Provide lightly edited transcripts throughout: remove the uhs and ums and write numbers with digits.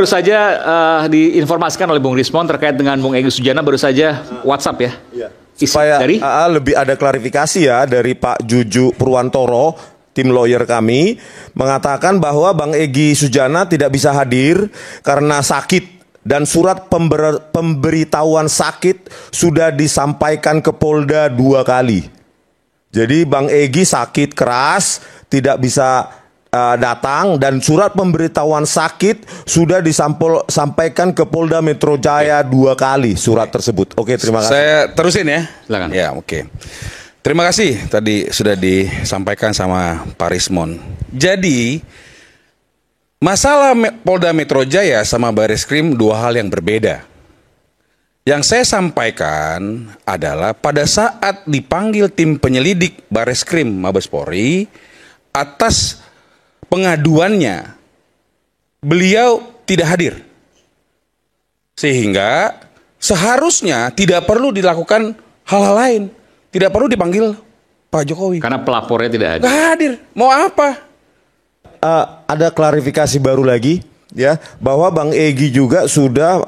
Baru saja diinformasikan oleh Bung Rismon terkait dengan Bung Egy Sujana, baru saja WhatsApp ya. Iya. Supaya dari lebih ada klarifikasi ya dari Pak Juju Purwantoro, tim lawyer kami, mengatakan bahwa Bang Egy Sujana tidak bisa hadir karena sakit. Dan surat pemberitahuan sakit sudah disampaikan ke Polda 2 kali. Jadi Bang Egy sakit keras, tidak bisa datang, dan surat pemberitahuan sakit sudah disampaikan ke Polda Metro Jaya 2 kali surat tersebut. Oke, terima kasih. Saya terusin ya. Silakan. Ya, oke. Terima kasih tadi sudah disampaikan sama Pak Rismon. Jadi masalah Polda Metro Jaya sama Bareskrim 2 hal yang berbeda. Yang saya sampaikan adalah pada saat dipanggil tim penyelidik Bareskrim Mabes Polri atas pengaduannya, beliau tidak hadir. Sehingga seharusnya tidak perlu dilakukan hal-hal lain. Tidak perlu dipanggil Pak Jokowi. Karena pelapornya tidak hadir. Nggak hadir. Mau apa? Ada klarifikasi baru lagi ya, bahwa Bang Egy juga sudah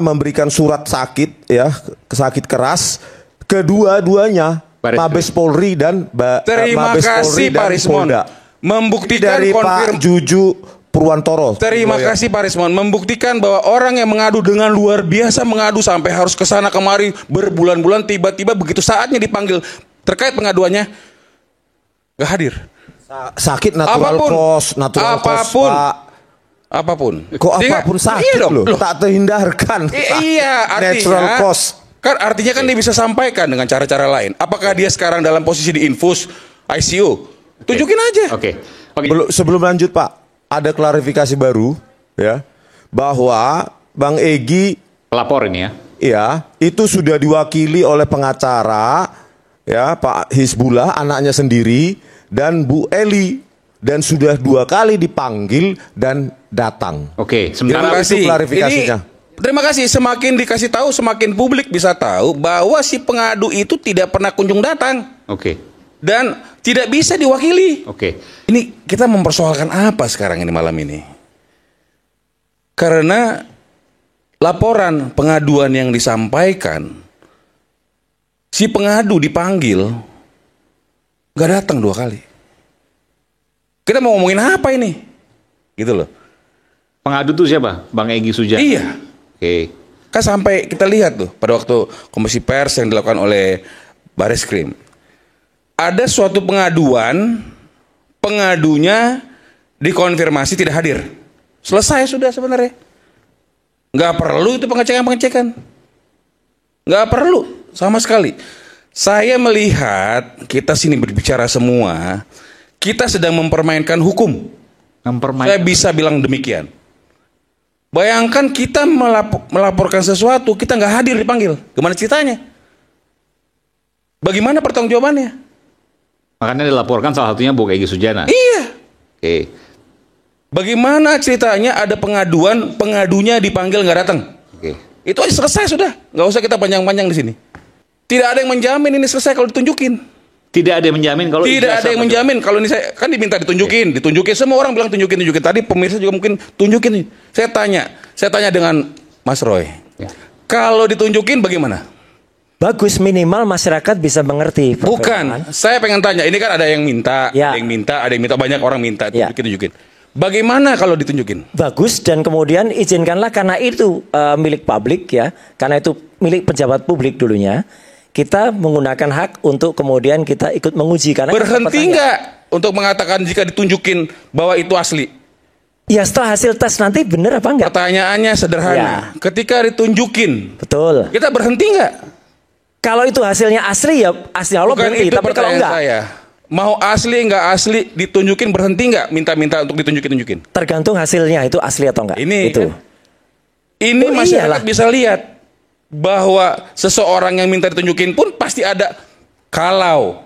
memberikan surat sakit ya, sakit keras kedua-duanya, Mabes Polri dan Terima Mabes kasih Polri Pak dan Rismon. Polda. Membuktikan Dari Pak Juju Purwantoro. Terima kasih Pak Rismon, membuktikan bahwa orang yang mengadu dengan luar biasa, mengadu sampai harus ke sana kemari berbulan-bulan, tiba-tiba begitu saatnya dipanggil terkait pengaduannya nggak hadir. Sakit natural cause, Pak. Apapun. Kok apapun sakit loh. Tak terhindarkan. Iya, artinya natural cause. Kan artinya kan dia bisa sampaikan dengan cara-cara lain. Apakah dia sekarang dalam posisi di infus ICU? Tunjukin aja. Oke. Sebelum lanjut Pak, ada klarifikasi baru ya, bahwa Bang Egy Pelapor ini ya. ya itu sudah diwakili oleh pengacara ya, Pak Hizbullah anaknya sendiri dan Bu Eli, dan sudah 2 kali dipanggil dan datang. Oke, Terima sementara kasih. Itu klarifikasinya. Terima kasih. Semakin dikasih tahu, semakin publik bisa tahu bahwa si pengadu itu tidak pernah kunjung datang. Oke. Dan tidak bisa diwakili. Oke. Ini kita mempersoalkan apa sekarang ini malam ini? Karena laporan pengaduan yang disampaikan, si pengadu dipanggil, nggak datang 2 kali. Kita mau ngomongin apa ini? Gitu loh. Pengadu itu siapa? Bang Egy Sujana. Iya. Oke. Kan sampai kita lihat tuh pada waktu komisi pers yang dilakukan oleh Bareskrim. Ada suatu pengaduan, pengadunya dikonfirmasi tidak hadir. Selesai sudah sebenarnya. Nggak perlu itu pengecekan-pengecekan. Nggak perlu sama sekali. Saya melihat kita sini berbicara semua, kita sedang mempermainkan hukum. Saya bisa bilang demikian. Bayangkan kita melaporkan sesuatu, kita nggak hadir dipanggil. Gimana ceritanya? Bagaimana pertanggungjawabannya? Makanya dilaporkan salah satunya Bung Egy Sujana. Iya. Oke. Bagaimana ceritanya ada pengaduan, pengadunya dipanggil nggak datang? Oke. Itu aja selesai sudah. Nggak usah kita panjang-panjang di sini. Tidak ada yang menjamin ini selesai kalau ditunjukin. Tidak ada yang menjamin kalau tidak ada yang menjamin kalau ini saya kan diminta ditunjukin, ditunjukin. Semua orang bilang tunjukin. Tadi pemirsa juga mungkin tunjukin. Saya tanya dengan Mas Roy. Ya. Kalau ditunjukin bagaimana? Bagus, minimal masyarakat bisa mengerti. Bukan, saya pengen tanya. Ini kan ada yang minta, ya. ada yang minta, banyak orang minta Ya. tunjukin. Bagaimana kalau ditunjukin? Bagus, dan kemudian izinkanlah karena itu milik publik ya, karena itu milik pejabat publik dulunya. Kita menggunakan hak untuk kemudian kita ikut menguji karena berhenti nggak untuk mengatakan jika ditunjukin bahwa itu asli? Ya setelah hasil tes nanti benar apa enggak? Pertanyaannya sederhana. Ya. Ketika ditunjukin, betul. Kita berhenti nggak? Kalau itu hasilnya asli ya asli Allah Bukan berhenti. itu Tapi kalau enggak, saya. Mau asli nggak asli ditunjukin berhenti nggak? Minta-minta untuk ditunjukin. tergantung hasilnya itu asli atau enggak. Ini itu. Ini Oh, masyarakat iyalah. bisa lihat bahwa seseorang yang minta ditunjukin pun pasti ada kalau.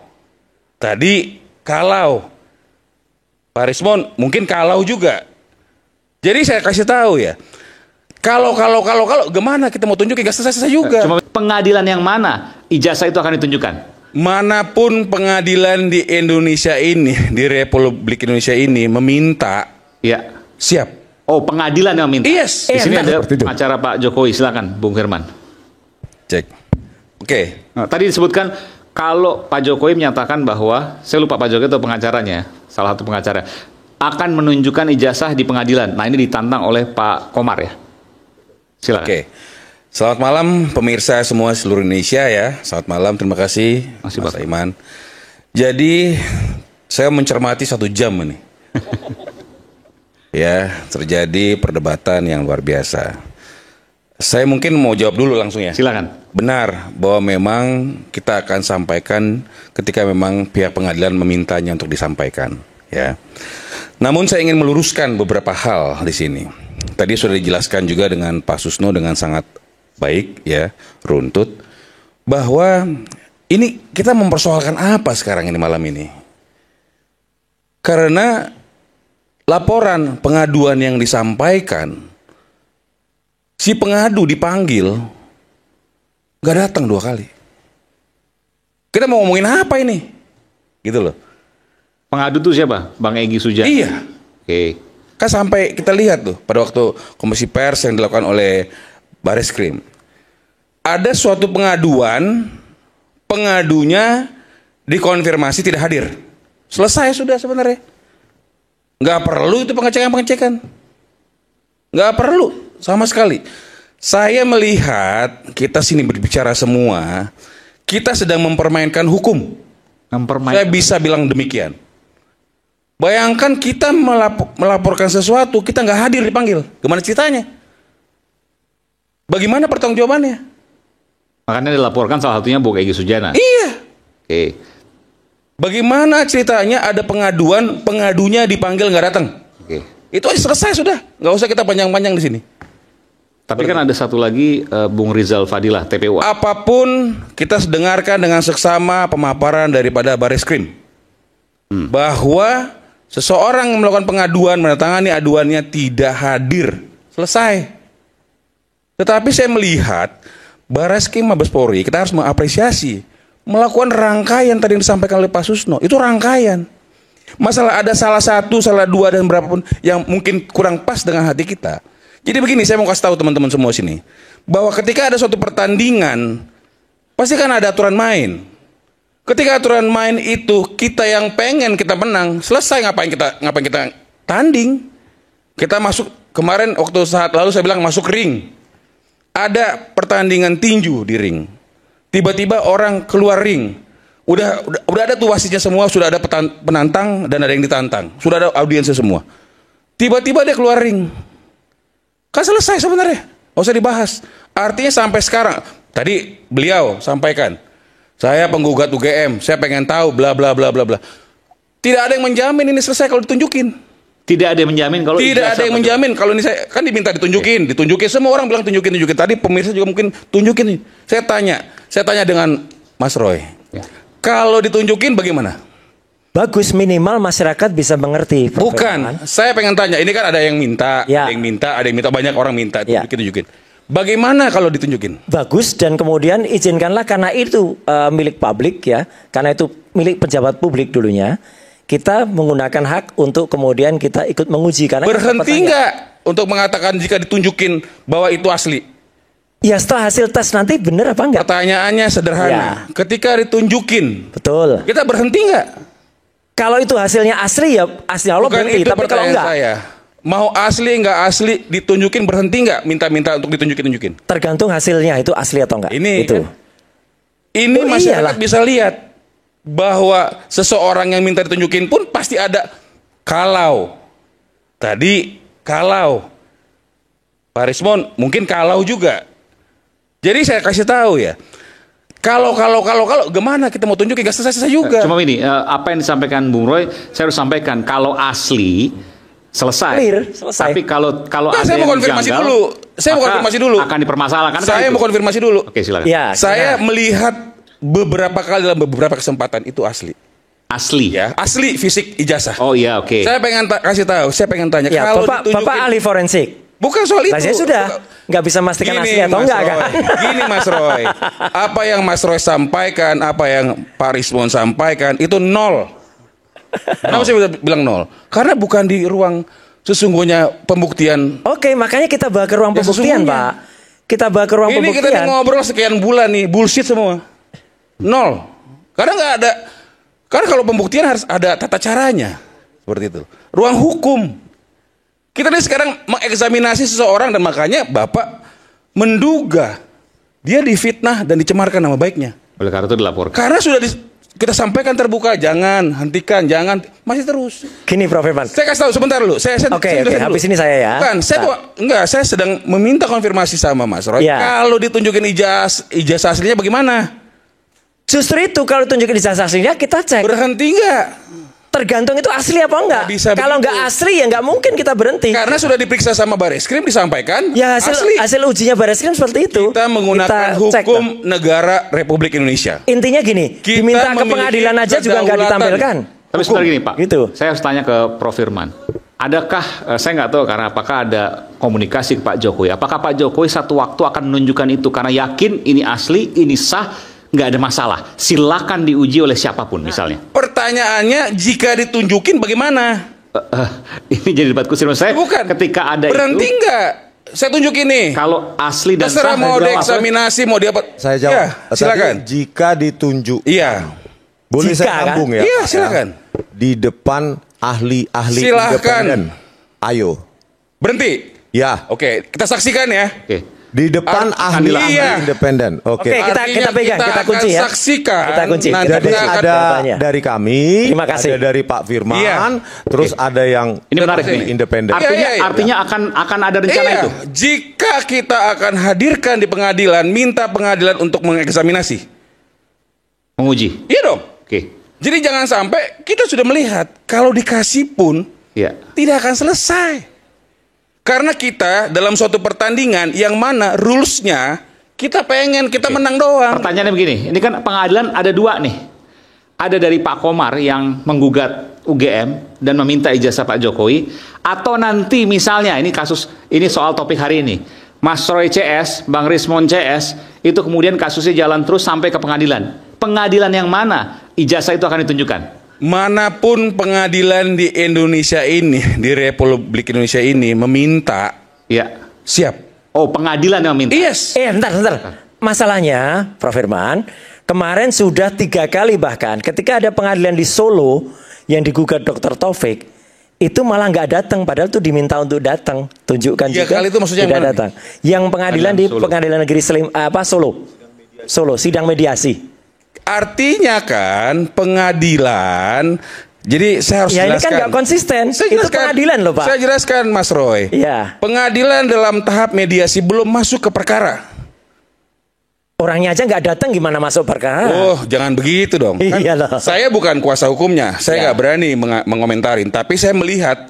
Tadi kalau Pak Rismon mungkin kalau juga. Jadi saya kasih tahu ya. Kalau gimana kita mau tunjukin gak selesai juga. Cuma pengadilan yang mana ijazah itu akan ditunjukkan? Manapun pengadilan di Indonesia ini, di Republik Indonesia ini meminta, Ya. siap. Oh, pengadilan yang minta. Yes. Di sini ada Seperti itu. pengacara Pak Jokowi, silakan Bung Firman. Cek. Oke. Nah, tadi disebutkan kalau Pak Jokowi menyatakan bahwa, saya lupa Pak Jokowi atau pengacaranya, salah satu pengacara, akan menunjukkan ijazah di pengadilan. Nah, ini ditantang oleh Pak Komar ya. Silakan. Oke. Selamat malam pemirsa semua seluruh Indonesia ya. Selamat malam, terima kasih Masih, Mas Pak. Aiman. Jadi saya mencermati 1 jam ini. Ya, terjadi perdebatan yang luar biasa. Saya mungkin mau jawab dulu langsung ya. Silakan. Benar bahwa memang kita akan sampaikan ketika memang pihak pengadilan memintanya untuk disampaikan, ya. Namun saya ingin meluruskan beberapa hal di sini. Tadi sudah dijelaskan juga dengan Pak Susno dengan sangat baik, ya, runtut, bahwa ini kita mempersoalkan apa sekarang ini malam ini? Karena laporan pengaduan yang disampaikan, si pengadu dipanggil, nggak datang 2 kali. Kita mau ngomongin apa ini? Gitu loh. Pengadu itu siapa? Bang Egy Sujana. Iya. Oke. Kan sampai kita lihat tuh pada waktu konferensi pers yang dilakukan oleh Bareskrim. Ada suatu pengaduan, pengadunya dikonfirmasi tidak hadir. Selesai sudah sebenarnya. Nggak perlu itu pengecekan-pengecekan. Nggak perlu sama sekali. Saya melihat kita sini berbicara semua, kita sedang mempermainkan hukum. Saya bisa bilang demikian. Bayangkan kita melaporkan sesuatu, kita nggak hadir dipanggil. Gimana ceritanya? Bagaimana pertanggungjawabannya? Makanya dilaporkan salah satunya Bung Egy Sujana. Iya. Oke. Bagaimana ceritanya ada pengaduan, pengadunya dipanggil nggak datang? Oke. Itu aja selesai sudah. Nggak usah kita panjang-panjang di sini. Tapi kan ada satu lagi Bung Rizal Fadilah, TPU. Apapun kita dengarkan dengan seksama pemaparan daripada Bareskrim. Bahwa seseorang yang melakukan pengaduan, menandatangani aduannya tidak hadir. Selesai. Tetapi saya melihat Bareskrim Mabes Polri, kita harus mengapresiasi melakukan rangkaian tadi yang disampaikan oleh Pak Susno. Itu rangkaian. Masalah ada salah 1, salah 2 dan berapapun yang mungkin kurang pas dengan hati kita. Jadi begini, saya mau kasih tahu teman-teman semua sini, bahwa ketika ada suatu pertandingan, pasti kan ada aturan main. Ketika aturan main itu kita yang pengen kita menang, selesai ngapain kita tanding? Kita masuk kemarin waktu saat lalu saya bilang masuk ring. Ada pertandingan tinju di ring. Tiba-tiba orang keluar ring. Udah ada tuh wasitnya semua, sudah ada penantang dan ada yang ditantang. Sudah ada audiensnya semua. Tiba-tiba dia keluar ring. Kan selesai sebenarnya, nggak usah dibahas. Artinya sampai sekarang, tadi beliau sampaikan, saya penggugat UGM, saya pengen tahu bla bla bla bla bla. Tidak ada yang menjamin ini selesai kalau ditunjukin. Tidak ada yang menjamin kalau Tidak ada yang menjamin kalau ini saya kan diminta ditunjukin, ditunjukin. Semua orang bilang tunjukin. Tadi pemirsa juga mungkin tunjukin. Saya tanya dengan Mas Roy, kalau ditunjukin bagaimana? Bagus, minimal masyarakat bisa mengerti. Bukan, saya pengen tanya. Ini kan ada yang minta, Ya. ada yang minta, banyak orang minta Ya. tunjukin. Bagaimana kalau ditunjukin? Bagus, dan kemudian izinkanlah karena itu milik publik ya, karena itu milik pejabat publik dulunya. Kita menggunakan hak untuk kemudian kita ikut menguji karena Berhenti nggak untuk mengatakan jika ditunjukin bahwa itu asli? Ya setelah hasil tes nanti benar apa enggak? Pertanyaannya sederhana. Ya. Ketika ditunjukin, Betul. kita berhenti nggak? Kalau itu hasilnya asli ya asli Allah Bukan berhenti. itu Tapi kalau pertanyaan enggak, saya. Mau asli nggak asli ditunjukin berhenti nggak? Minta-minta untuk ditunjukin. tergantung hasilnya itu asli atau enggak. Ini itu. kan, ini Oh, masyarakat iyalah. bisa lihat bahwa seseorang yang minta ditunjukin pun pasti ada kalau. Tadi kalau Pak Rismon mungkin kalau juga. Jadi saya kasih tahu ya. Kalau gimana kita mau tunjukin gak selesai juga. Cuma ini, apa yang disampaikan Bung Roy, saya harus sampaikan kalau asli selesai. Clear, selesai. Tapi kalau Nah, ada saya mau yang konfirmasi janggal, dulu. Saya mau maka konfirmasi dulu. Akan dipermasalahkan. kan Saya itu? mau konfirmasi dulu. Oke, silakan. Ya, Saya karena- melihat beberapa kali dalam beberapa kesempatan itu asli. Asli. Ya, asli fisik ijazah. Oh iya, oke. Saya pengen kasih tahu, saya pengen tanya ya, kalau Bapak ditunjukin ahli forensik. bukan soal itu. Nah, saya sudah nggak bisa memastikan asli atau Mas enggak Roy. kan? Gini Mas Roy, apa yang Mas Roy sampaikan, apa yang Pak Rismon sampaikan itu nol. Kenapa saya bilang nol? Karena bukan di ruang sesungguhnya pembuktian. Oke, makanya kita bawa ke ruang Ya, pembuktian, sesungguhnya. Pak. Kita bawa ke ruang Ini kita pembuktian. ngobrol sekian bulan nih, bullshit semua. Nol. Karena nggak ada. Karena kalau pembuktian harus ada tata caranya. Seperti itu. Ruang hukum. Kita nih sekarang mengeksaminasi seseorang dan makanya Bapak menduga dia difitnah dan dicemarkan nama baiknya. Oleh karena itu dilaporkan. Karena sudah kita sampaikan terbuka, jangan, hentikan, jangan, masih terus. Gini, Prof. Irman. Saya kasih tahu sebentar dulu. Oke, jelasin dulu. habis ini saya ya. Bukan, saya sedang meminta konfirmasi sama Mas Roy. Ya. Kalau ditunjukin ijazah aslinya bagaimana? Justru itu kalau tunjukin ijazah aslinya kita cek. Berhenti nggak? Tergantung itu asli apa enggak. Nggak bisa Kalau begitu. enggak asli ya enggak mungkin kita berhenti. Karena sudah diperiksa sama Bareskrim disampaikan Ya asli. hasil ujinya Bareskrim seperti itu. Kita menggunakan Kita cek, hukum Pak. negara Republik Indonesia. Intinya gini, Kita diminta ke memiliki pengadilan aja juga enggak kedaulatan. ditampilkan. Tapi sebentar gini Pak, Gitu. saya harus tanya ke Prof. Firman. Adakah, saya nggak tahu karena apakah ada komunikasi ke Pak Jokowi. Apakah Pak Jokowi satu waktu akan menunjukkan itu karena yakin ini asli, ini sah, nggak ada masalah. Silakan diuji oleh siapapun misalnya. Pertanyaannya jika ditunjukin bagaimana? Ini jadi debat kursi saya. Bukan. Ketika ada Berhenti itu, nggak? Saya tunjukin nih. kalau asli dan Terserah sah, mau jawab. dieksaminasi, mau dia apa? Saya jawab. Ya, silakan. Tadi, jika ditunjuk, Iya. boleh Jika, saya sambung ya? Iya, Pak, ya? silakan. Di depan ahli-ahli Silakan. independen. Ayo. Berhenti. Ya. Oke, kita saksikan ya. Oke. Di depan ahli-ahli Iya. independen. Oke. Oke, kita Artinya pegang, kita akan kunci ya. saksikan. Kita kunci. Nanti Kita Jadi kita kunci. akan- ada jawabannya. dari kami, Terima kasih. ada dari Pak Firman, Iya. terus ada yang Ini menarik nih. independen. Artinya, Iya. artinya akan ada rencana Iya, itu. jika kita akan hadirkan di pengadilan, minta pengadilan untuk mengeksaminasi. Menguji. Iya dong. Oke. Jadi jangan sampai kita sudah melihat kalau dikasih pun Ya. tidak akan selesai. Karena kita dalam suatu pertandingan yang mana rules-nya kita pengen kita menang doang. Pertanyaannya begini, ini kan pengadilan ada dua nih. Ada dari Pak Komar yang menggugat UGM dan meminta ijazah Pak Jokowi, atau nanti misalnya ini kasus ini soal topik hari ini, Mas Roy CS, Bang Rismon CS, itu kemudian kasusnya jalan terus sampai ke pengadilan. Pengadilan yang mana ijazah itu akan ditunjukkan? Manapun pengadilan di Indonesia ini, di Republik Indonesia ini meminta, Ya. siap. Oh, pengadilan yang minta. Yes. Bentar. Masalahnya, Prof. Firman, kemarin sudah 3 kali bahkan ketika ada pengadilan di Solo yang digugat Dr. Taufik, itu malah nggak datang, padahal itu diminta untuk datang, tunjukkan 3 juga. kali itu maksudnya tidak yang mana datang. Yang pengadilan di Solo. Pengadilan Negeri Solo, sidang mediasi. Artinya kan pengadilan. Jadi saya harus Ya ini jelaskan. kan nggak konsisten. Saya Itu jelaskan. pengadilan loh, Pak. Saya jelaskan Mas Roy. Iya. Pengadilan dalam tahap mediasi belum masuk ke perkara. Orangnya aja nggak datang, gimana masuk perkara? Oh, jangan begitu dong. Kan Iya loh. saya bukan kuasa hukumnya. Saya nggak berani mengomentarin. Tapi saya melihat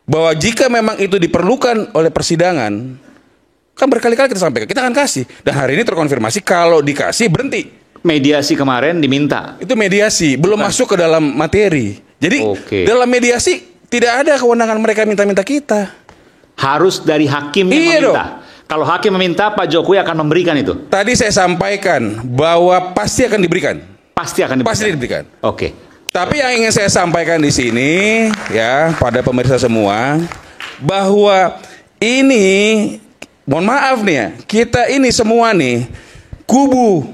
bahwa jika memang itu diperlukan oleh persidangan, kan berkali-kali kita sampaikan, kita akan kasih. Dan hari ini terkonfirmasi kalau dikasih berhenti. Mediasi kemarin diminta. Itu mediasi, belum masuk ke dalam materi. Jadi Oke. dalam mediasi tidak ada kewenangan mereka minta-minta kita. Harus dari hakim yang Iya meminta. Kalau hakim meminta, Pak Jokowi akan memberikan itu. Tadi saya sampaikan bahwa pasti akan diberikan. Pasti akan diberikan. Pasti diberikan. Oke. Tapi yang ingin saya sampaikan di sini ya pada pemirsa semua bahwa ini mohon maaf nih ya, kita ini semua nih kubu.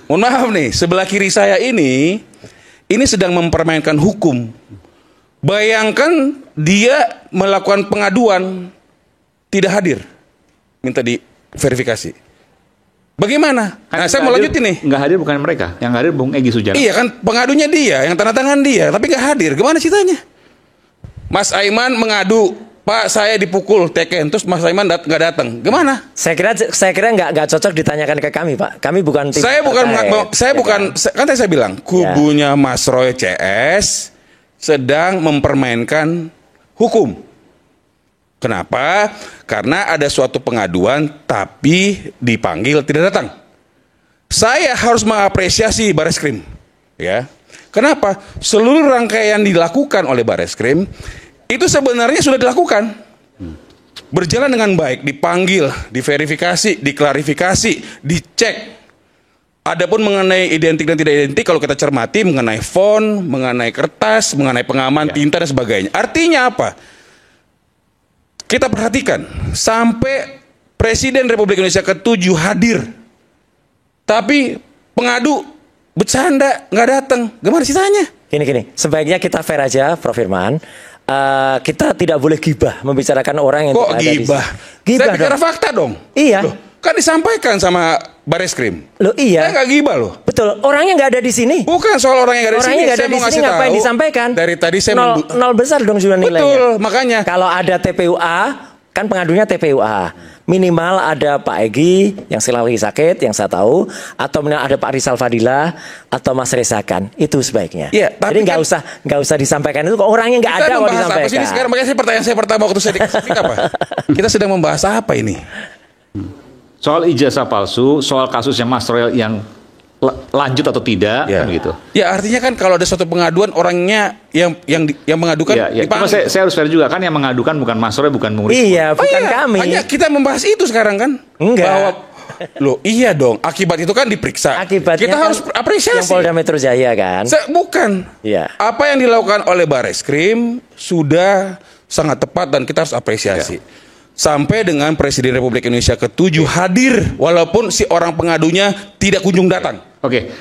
Mohon maaf nih, sebelah kiri saya ini sedang mempermainkan hukum. Bayangkan dia melakukan pengaduan tidak hadir, minta diverifikasi. Bagaimana? Kan Nah, saya mau lanjutin nih. Nggak hadir bukan mereka. Yang hadir Bung Egy Sujana. Iya kan pengadunya dia, yang tanda tangan dia, tapi nggak hadir. Gimana ceritanya? Mas Aiman mengadu, Pak saya dipukul teken, terus Mas Aiman nggak datang. Gimana? Saya kira nggak cocok ditanyakan ke kami, Pak. Kami bukan tim Saya terkait. bukan, kan tadi saya bilang kubunya Mas Roy CS sedang mempermainkan hukum. Kenapa? Karena ada suatu pengaduan tapi dipanggil tidak datang. Saya harus mengapresiasi Bareskrim, ya. Kenapa? Seluruh rangkaian dilakukan oleh Bareskrim itu sebenarnya sudah dilakukan. Berjalan dengan baik, dipanggil, diverifikasi, diklarifikasi, dicek. Adapun mengenai identik dan tidak identik, kalau kita cermati mengenai font, mengenai kertas, mengenai pengaman, tinta dan sebagainya. Artinya apa? kita perhatikan sampai Presiden Republik Indonesia ke-7 hadir, tapi pengadu bercanda nggak datang. Gimana ceritanya? Gini, sebaiknya kita fair aja, Prof. Firman. Kita tidak boleh gibah membicarakan orang yang Kok tidak ada di gibah? sini. Gibah Saya bicara dong. fakta dong. Iya. Loh, kan disampaikan sama Bareskrim. Loh iya. Saya nggak gibah loh. Betul, orangnya nggak ada di sini. Bukan soal orang yang nggak ada di Orangnya sini. nggak ada Saya di mau sini, ngasih ngapain tahu. disampaikan? Dari tadi saya nol besar dong sudah nilainya. Betul, makanya. Kalau ada TPUA, kan pengadunya TPUA. Minimal ada Pak Egy yang sekarang lagi sakit, yang saya tahu, atau minimal ada Pak Rizal Fadila atau Mas Rezakan. Itu sebaiknya. Iya, tapi jadi nggak usah disampaikan itu. Kok orangnya nggak ada kok disampaikan. Apa sih sekarang? Makanya pertanyaan saya pertama waktu saya dikasih apa? Kita sedang membahas apa ini? Soal ijazah palsu, soal kasusnya Mas Royal yang lanjut atau tidak, Ya. kan gitu. Ya artinya kan kalau ada suatu pengaduan orangnya yang mengadukan Ya, ya. Cuma dipanggil. saya harus fair juga, kan yang mengadukan bukan Mas Roy, bukan Bung Rismon. Iya, bukan kami. Hanya kita membahas itu sekarang kan? Enggak. Bahwa loh iya dong, akibat itu kan diperiksa. Akibatnya kita kan harus apresiasi. yang Polda Metro Jaya kan. Bukan. Iya. Apa yang dilakukan oleh Bareskrim sudah sangat tepat dan kita harus apresiasi. Sampai dengan Presiden Republik Indonesia ke-7 hadir walaupun si orang pengadunya tidak kunjung datang. Oke,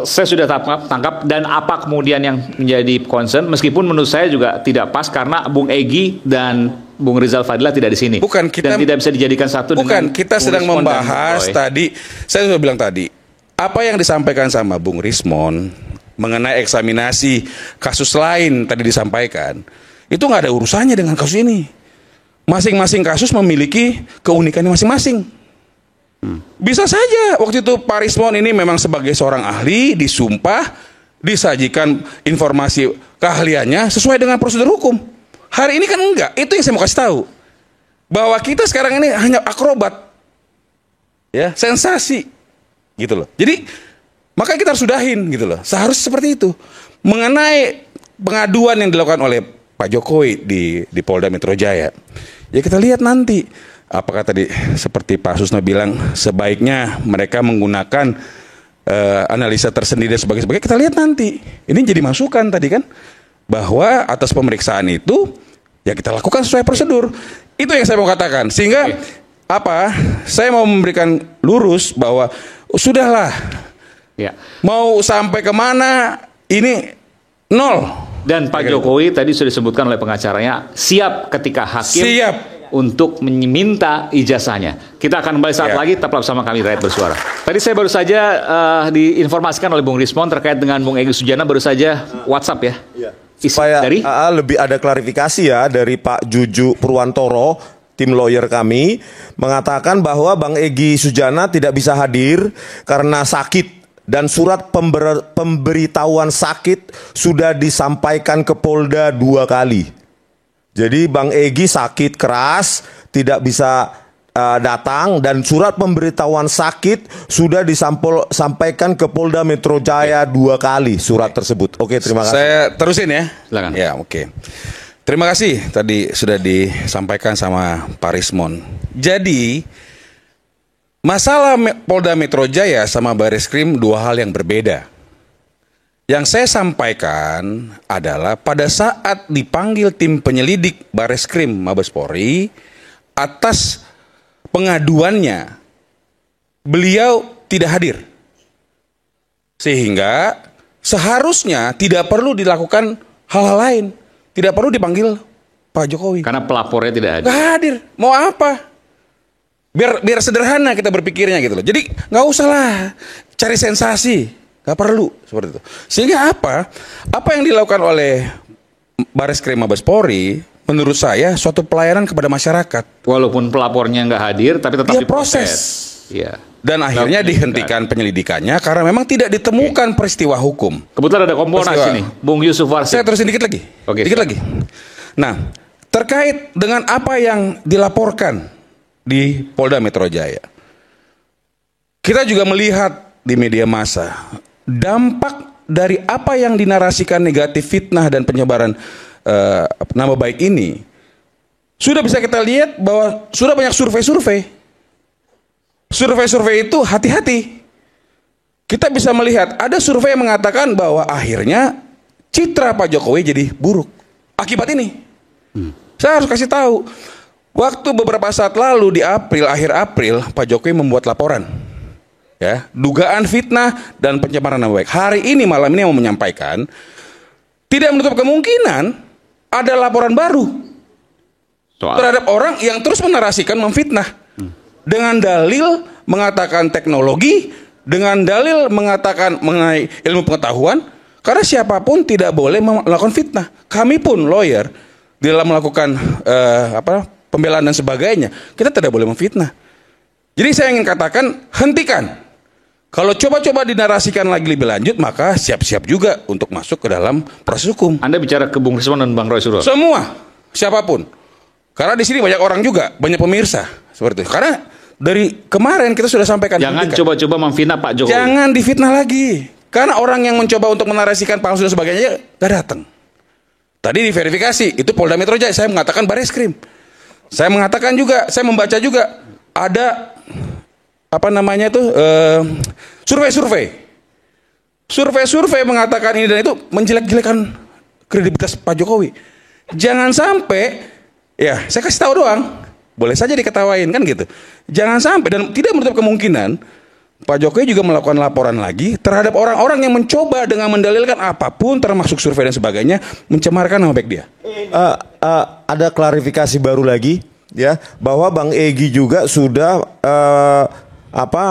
saya sudah tangkap dan apa kemudian yang menjadi concern, meskipun menurut saya juga tidak pas karena Bung Egy dan Bung Rizal Fadila tidak di sini. Bukan, kita dan tidak bisa dijadikan satu. Bukan, dengan kita Bung sedang Rismon dan membahas Roy. tadi, saya sudah bilang tadi, apa yang disampaikan sama Bung Rismon mengenai eksaminasi kasus lain tadi disampaikan, itu nggak ada urusannya dengan kasus ini. Masing-masing kasus memiliki keunikannya masing-masing. Bisa saja waktu itu Pak Rismon ini memang sebagai seorang ahli disumpah, disajikan informasi keahliannya sesuai dengan prosedur hukum. Hari ini kan enggak. Itu yang saya mau kasih tahu. Bahwa kita sekarang ini hanya akrobat. Ya, sensasi. Gitu loh. Jadi makanya kita harus sudahin gitu loh. Seharusnya seperti itu. Mengenai pengaduan yang dilakukan oleh Pak Jokowi di Polda Metro Jaya. Ya kita lihat nanti. Apakah tadi seperti Pak Susno bilang sebaiknya mereka menggunakan analisa tersendiri dan sebagainya. Kita lihat nanti. Ini jadi masukan tadi kan. Bahwa atas pemeriksaan itu ya kita lakukan sesuai prosedur. Itu yang saya mau katakan. Sehingga saya mau memberikan lurus bahwa sudahlah. Ya. Mau sampai kemana ini nol. Dan Pak Jokowi tadi sudah disebutkan oleh pengacaranya siap ketika hakim Siap. untuk meminta ijazahnya. Kita akan kembali saat Ya. lagi, tetaplah bersama kami Rakyat Bersuara. Tadi saya baru saja diinformasikan oleh Bung Rismon terkait dengan Bung Egy Sujana, baru saja WhatsApp ya. Isi Supaya dari lebih ada klarifikasi ya dari Pak Juju Purwantoro, tim lawyer kami, mengatakan bahwa Bang Egy Sujana tidak bisa hadir karena sakit. Dan surat pemberitahuan sakit sudah disampaikan ke Polda 2 kali. Jadi Bang Egy sakit keras, tidak bisa datang, dan surat pemberitahuan sakit sudah disampaikan ke Polda Metro Jaya 2 kali surat tersebut. Oke, terima kasih. Saya terusin ya. Silakan. Ya, oke. Terima kasih tadi sudah disampaikan sama Pak Rismon. Jadi masalah Polda Metro Jaya sama Bareskrim 2 hal yang berbeda. Yang saya sampaikan adalah pada saat dipanggil tim penyelidik Bareskrim Mabes Polri atas pengaduannya, beliau tidak hadir. Sehingga seharusnya tidak perlu dilakukan hal-hal lain. Tidak perlu dipanggil Pak Jokowi. karena pelapornya tidak ada. Nggak hadir. Mau apa? Biar sederhana kita berpikirnya gitu loh. Jadi nggak usah lah cari sensasi, nggak perlu seperti itu. Sehingga apa yang dilakukan oleh Bareskrim Mabes Polri, menurut saya suatu pelayanan kepada masyarakat. Walaupun pelapornya nggak hadir, tapi tetap Dia diproses. proses. Iya. Dan akhirnya dihentikan penyelidikannya karena memang tidak ditemukan peristiwa hukum. Kebetulan ada Kompolnas Peristiwa. sini, Bung Yusuf Warsi. Saya terusin dikit lagi. Oke, Dikit silakan. lagi. Nah, terkait dengan apa yang dilaporkan di Polda Metro Jaya. Kita juga melihat di media massa dampak dari apa yang dinarasikan negatif, fitnah dan penyebaran nama baik ini. Sudah bisa kita lihat bahwa sudah banyak survei-survei. Survei-survei itu hati-hati. Kita bisa melihat ada survei yang mengatakan bahwa akhirnya citra Pak Jokowi jadi buruk akibat ini. Saya harus kasih tahu Waktu beberapa saat lalu di akhir April, Pak Jokowi membuat laporan. Ya, dugaan fitnah dan pencemaran nama baik. Hari ini malam ini mau menyampaikan tidak menutup kemungkinan ada laporan baru terhadap orang yang terus menarasikan memfitnah dengan dalil mengatakan teknologi, dengan dalil mengatakan mengenai ilmu pengetahuan. Karena siapapun tidak boleh melakukan fitnah. Kami pun lawyer dalam melakukan pembelaan dan sebagainya, kita tidak boleh memfitnah. Jadi saya ingin katakan, hentikan. Kalau coba-coba dinarasikan lagi lebih lanjut, maka siap-siap juga untuk masuk ke dalam proses hukum. Anda bicara ke Bung Rismon dan Bang Roy Suryo? Semua, siapapun. Karena di sini banyak orang juga, banyak pemirsa seperti itu. Karena dari kemarin kita sudah sampaikan. Jangan coba-coba memfitnah Pak Jokowi. Jangan difitnah lagi. Karena orang yang mencoba untuk menarasikan palsu dan sebagainya gak datang. Tadi diverifikasi, itu Polda Metro Jaya. Saya mengatakan Bareskrim. Saya mengatakan juga, saya membaca juga ada survei mengatakan ini dan itu menjelek-jelekan kredibilitas Pak Jokowi. Jangan sampai, ya saya kasih tahu doang, boleh saja diketawain kan gitu. Jangan sampai, dan tidak menutup kemungkinan Pak Jokowi juga melakukan laporan lagi terhadap orang-orang yang mencoba dengan mendalilkan apapun termasuk survei dan sebagainya mencemarkan nama baik dia. Ada klarifikasi baru lagi ya, bahwa Bang Egy juga sudah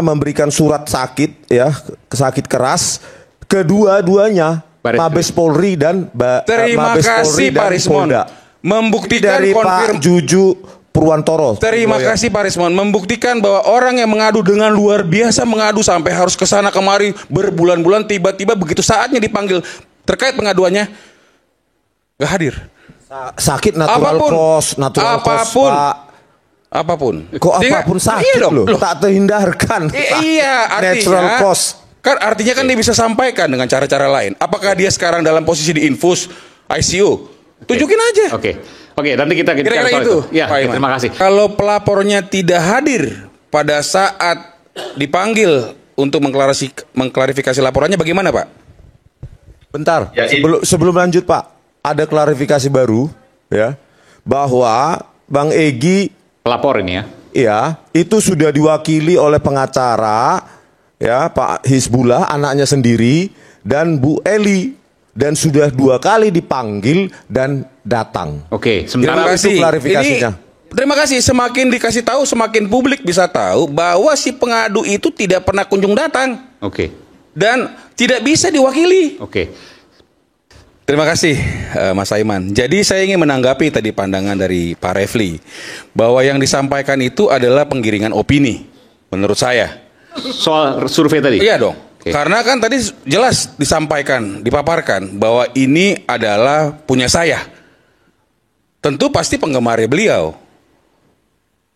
memberikan surat sakit ya, sakit keras kedua-duanya, Mabes Polri dan Terima Mabes kasih Polri Pak dan Rismon Polda. Membuktikan Dari Pak Juju Purwantoro. Terima kasih Pak Rismon, membuktikan bahwa orang yang mengadu dengan luar biasa mengadu sampai harus ke sana kemari berbulan-bulan, tiba-tiba begitu saatnya dipanggil terkait pengaduannya gak hadir. Sakit natural cause, Pak. Apapun. Kok apapun sakit loh, tak terhindarkan. Iya, artinya natural cause. Kan artinya kan dia bisa sampaikan dengan cara-cara lain. Apakah dia sekarang dalam posisi di infus ICU? Tunjukin aja. Oke, nanti kita kira-kira soal itu. Ya, terima kasih. Kalau pelapornya tidak hadir pada saat dipanggil untuk mengklarifikasi laporannya, bagaimana Pak? Bentar, sebelum lanjut Pak, ada klarifikasi baru ya, bahwa Bang Egy pelapor ini ya. Iya, itu sudah diwakili oleh pengacara ya, Pak Hizbullah anaknya sendiri dan Bu Eli, dan sudah 2 kali dipanggil dan datang. Oke, terima sementara kasih. Itu klarifikasinya. Terima kasih, semakin dikasih tahu semakin publik bisa tahu bahwa si pengadu itu tidak pernah kunjung datang. Oke. Dan tidak bisa diwakili. Oke. Terima kasih Mas Aiman. Jadi saya ingin menanggapi tadi pandangan dari Pak Refli bahwa yang disampaikan itu adalah penggiringan opini menurut saya. Soal survei tadi? Iya dong. Oke. Karena kan tadi jelas disampaikan, dipaparkan bahwa ini adalah punya saya. Tentu pasti penggemarnya beliau.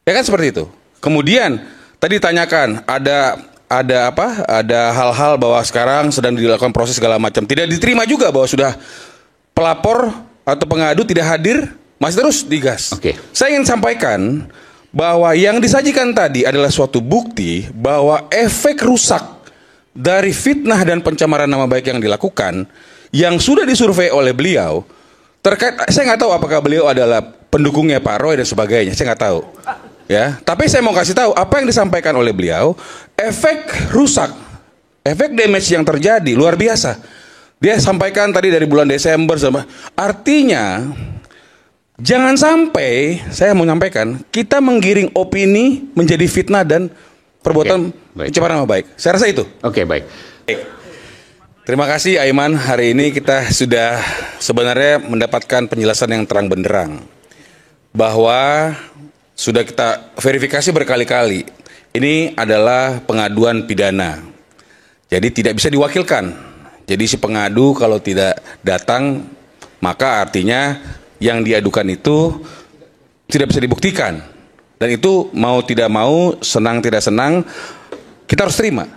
Ya kan seperti itu. Kemudian tadi ditanyakan ada hal-hal bahwa sekarang sedang dilakukan proses segala macam. Tidak diterima juga bahwa sudah pelapor atau pengadu tidak hadir, masih terus digas. Oke. Saya ingin sampaikan bahwa yang disajikan tadi adalah suatu bukti bahwa efek rusak dari fitnah dan pencemaran nama baik yang dilakukan, yang sudah disurvei oleh beliau, terkait, saya nggak tahu apakah beliau adalah pendukungnya Pak Roy dan sebagainya, saya nggak tahu. Ya, tapi saya mau kasih tahu apa yang disampaikan oleh beliau, efek rusak, efek damage yang terjadi luar biasa. Dia sampaikan tadi dari bulan Desember, artinya jangan sampai saya mau menyampaikan kita menggiring opini menjadi fitnah dan perbuatan pencemaran nama baik. Saya rasa itu. Oke, baik. Terima kasih Aiman. Hari ini kita sudah sebenarnya mendapatkan penjelasan yang terang benderang bahwa sudah kita verifikasi berkali-kali. Ini adalah pengaduan pidana. Jadi tidak bisa diwakilkan. Jadi si pengadu kalau tidak datang, maka artinya yang diadukan itu tidak bisa dibuktikan. Dan itu mau tidak mau, senang tidak senang, kita harus terima.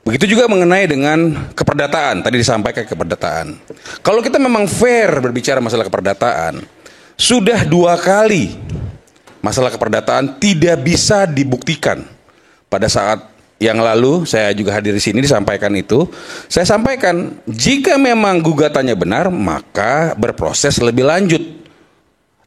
Begitu juga mengenai dengan keperdataan. Tadi disampaikan keperdataan. Kalau kita memang fair berbicara masalah keperdataan, sudah 2 kali masalah keperdataan tidak bisa dibuktikan. Pada saat yang lalu saya juga hadir di sini disampaikan itu. Saya sampaikan jika memang gugatannya benar maka berproses lebih lanjut.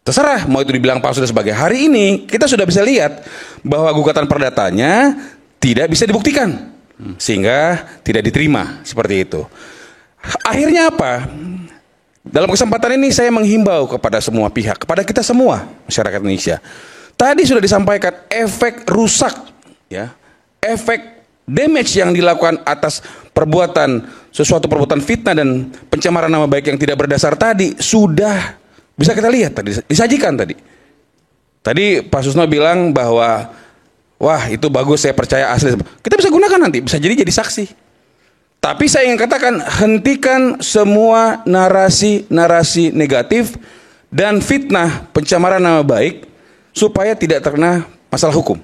Terserah mau itu dibilang palsu dan sebagai. Hari ini kita sudah bisa lihat bahwa gugatan perdatanya tidak bisa dibuktikan, sehingga tidak diterima seperti itu. Akhirnya apa? Dalam kesempatan ini saya menghimbau kepada semua pihak, kepada kita semua masyarakat Indonesia. Tadi sudah disampaikan efek rusak, ya, efek damage yang dilakukan atas suatu perbuatan fitnah dan pencemaran nama baik yang tidak berdasar tadi sudah bisa kita lihat tadi, disajikan tadi. Tadi Pak Susno bilang bahwa wah itu bagus, saya percaya asli. Kita bisa gunakan nanti, bisa jadi saksi. Tapi saya ingin katakan, hentikan semua narasi-narasi negatif dan fitnah pencemaran nama baik supaya tidak terkena masalah hukum.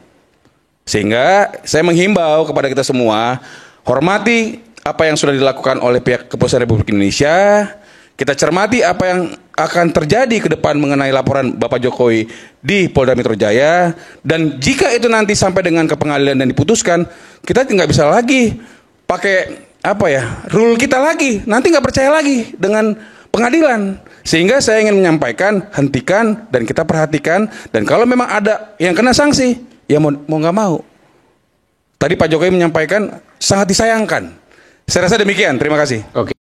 Sehingga saya menghimbau kepada kita semua, hormati apa yang sudah dilakukan oleh pihak Kepolisian Republik Indonesia. Kita cermati apa yang akan terjadi ke depan mengenai laporan Bapak Jokowi di Polda Metro Jaya. Dan jika itu nanti sampai dengan ke pengadilan dan diputuskan, kita nggak bisa lagi pakai rule kita lagi. Nanti nggak percaya lagi dengan pengadilan. Sehingga saya ingin menyampaikan, hentikan dan kita perhatikan. Dan kalau memang ada yang kena sanksi, ya mau nggak mau. Tadi Pak Jokowi menyampaikan sangat disayangkan. Saya rasa demikian. Terima kasih. Oke.